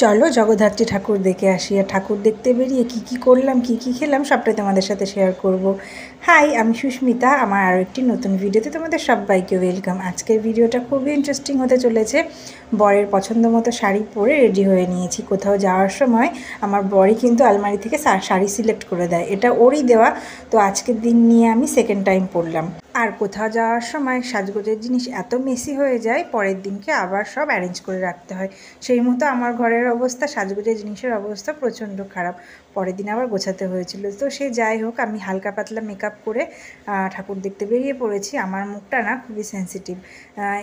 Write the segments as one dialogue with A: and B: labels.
A: চলো জগদ্ধাত্রী ঠাকুর দেখে আসি। আর ঠাকুর দেখতে বেরিয়ে কি করলাম কি খেলাম সবটাই তোমাদের সাথে শেয়ার করব। হাই, আমি সুস্মিতা। আমার আরও একটি নতুন ভিডিওতে তোমাদের সবাইকে ওয়েলকাম। আজকের ভিডিওটা খুবই ইন্টারেস্টিং হতে চলেছে। বরের পছন্দ মতো শাড়ি পরে রেডি হয়ে নিয়েছি। কোথাও যাওয়ার সময় আমার বরই কিন্তু আলমারি থেকে শাড়ি সিলেক্ট করে দেয়, এটা ওরই দেওয়া। তো আজকের দিন নিয়ে আমি সেকেন্ড টাইম পরলাম। আর কোথাও যাওয়ার সময় সাজগোজের জিনিস এত মেসি হয়ে যায়, পরের দিনকে আবার সব অ্যারেঞ্জ করে রাখতে হয়। সেই মতো আমার ঘরের অবস্থা, সাজগোজের জিনিসের অবস্থা প্রচণ্ড খারাপ। পরের দিন আবার গোছাতে হয়েছিল। তো সে যাই হোক, আমি হালকা পাতলা মেকআপ করে ঠাকুর দেখতে বেরিয়ে পড়েছি। আমার মুখটা না খুবই সেন্সিটিভ,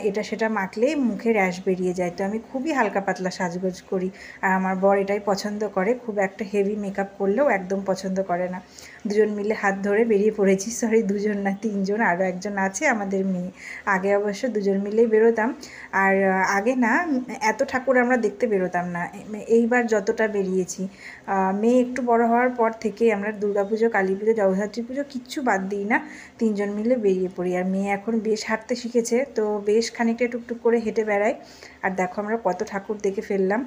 A: এটা সেটা মাখলেই মুখে র্যাশ বেরিয়ে যায়। তো আমি খুবই হালকা পাতলা সাজগোজ করি। আর আমার বর এটাই পছন্দ করে, খুব একটা হেভি মেকআপ করলেও একদম পছন্দ করে না। দুজন মিলে হাত ধরে বেরিয়ে পড়েছি। সরি, দুজন না, তিনজন, আরও একজন আছে আমাদের মেয়ে। আগে অবশ্য দুজন মিলেই বেরোতাম। আর আগে না এত ঠাকুর আমরা দেখতে বেরোতাম না। এইবার যতটা বেরিয়েছি, মেয়ে একটু বড় হওয়ার পর থেকে আমরা দুর্গাপুজো, কালী পুজো, জগদ্ধাত্রী পুজো কিচ্ছু বাদ দিই না, তিনজন মিলে বেরিয়ে পড়ি। আর মেয়ে এখন বেশ হাঁটতে শিখেছে, তো বেশ খানিকটা টুকটুক করে হেঁটে বেড়ায়। আর দেখো আমরা কত ঠাকুর দেখে ফেললাম।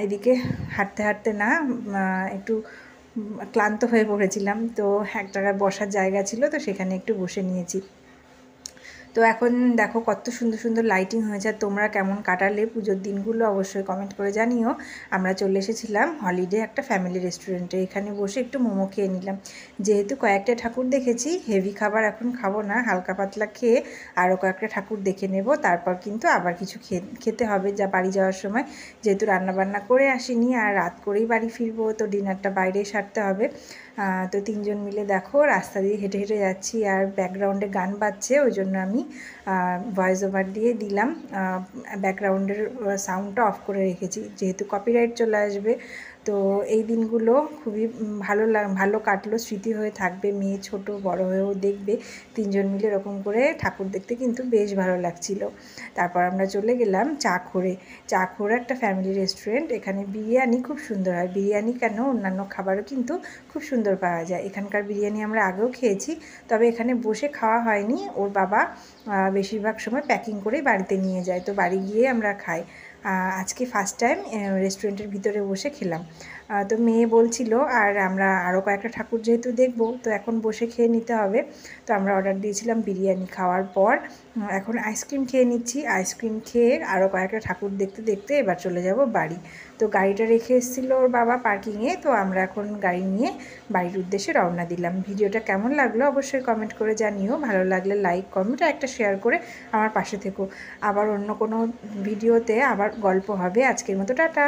A: এদিকে হাঁটতে হাঁটতে না একটু ক্লান্ত হয়ে পড়েছিলাম। তো এক জায়গায় বসার জায়গা ছিল, তো সেখানে একটু বসে নিয়েছি। তো এখন দেখো কত সুন্দর সুন্দর লাইটিং হয়েছে। আর তোমরা কেমন কাটালে পুজোর দিনগুলো অবশ্যই কমেন্ট করে জানিও। আমরা চলে এসেছিলাম হলিডে একটা ফ্যামিলি রেস্টুরেন্টে। এখানে বসে একটু মোমো খেয়ে নিলাম। যেহেতু কয়েকটা ঠাকুর দেখেছি, হেভি খাবার এখন খাবো না, হালকা পাতলা খেয়ে আরও কয়েকটা ঠাকুর দেখে নেব। তারপর কিন্তু আবার কিছু খেতে হবে যা বাড়ি যাওয়ার সময়। যেহেতু রান্নাবান্না করে আসিনি আর রাত করেই বাড়ি ফিরবো, তো ডিনারটা বাইরেই সারতে হবে। তো তিনজন মিলে দেখো রাস্তা দিয়ে হেঁটে হেঁটে যাচ্ছি, আর ব্যাকগ্রাউন্ডে গান বাজছে, ওই জন্য আমি ভয়েস ওভার দিয়ে দিলাম। ব্যাকগ্রাউন্ডের সাউন্ডটা অফ করে রেখেছি, যেহেতু কপিরাইট চলে আসবে। তো এই দিনগুলো খুবই ভালো কাটলো, স্মৃতি হয়ে থাকবে। মেয়ে ছোট, বড় হয়েও দেখবে। তিনজন মিলে এরকম করে ঠাকুর দেখতে কিন্তু বেশ ভালো লাগছিল। তারপর আমরা চলে গেলাম চাখোরে একটা ফ্যামিলি রেস্টুরেন্ট। এখানে বিরিয়ানি খুব সুন্দর হয়। বিরিয়ানি কেন, অন্যান্য খাবারও কিন্তু খুব সুন্দর পাওয়া যায়। এখানকার বিরিয়ানি আমরা আগেও খেয়েছি, তবে এখানে বসে খাওয়া হয়নি। ওর বাবা বেশিরভাগ সময় প্যাকিং করেই বাড়িতে নিয়ে যায়, তো বাড়ি গিয়ে আমরা খাই। আজকে ফার্স্ট টাইম রেস্টুরেন্টের ভিতরে বসে খেলাম। তো মেয়ে বলছিল আর আমরা আরও কয়েকটা ঠাকুর যেহেতু দেখবো, তো এখন বসে খেয়ে নিতে হবে। তো আমরা অর্ডার দিয়েছিলাম বিরিয়ানি। খাওয়ার পর এখন আইসক্রিম খেয়ে নিচ্ছি। আইসক্রিম খেয়ে আরও কয়েকটা ঠাকুর দেখতে দেখতে এবার চলে যাব বাড়ি। তো গাড়িটা রেখে এসেছিলো ওর বাবা পার্কিংয়ে, তো আমরা এখন গাড়ি নিয়ে বাড়ির উদ্দেশ্যে রওনা দিলাম। ভিডিওটা কেমন লাগলো অবশ্যই কমেন্ট করে জানিও। ভালো লাগলে লাইক, কমেন্ট আর একটা শেয়ার করে আমার পাশে থেকো। আবার অন্য কোনো ভিডিওতে আবার গল্প হবে। আজকের মতো টাটা।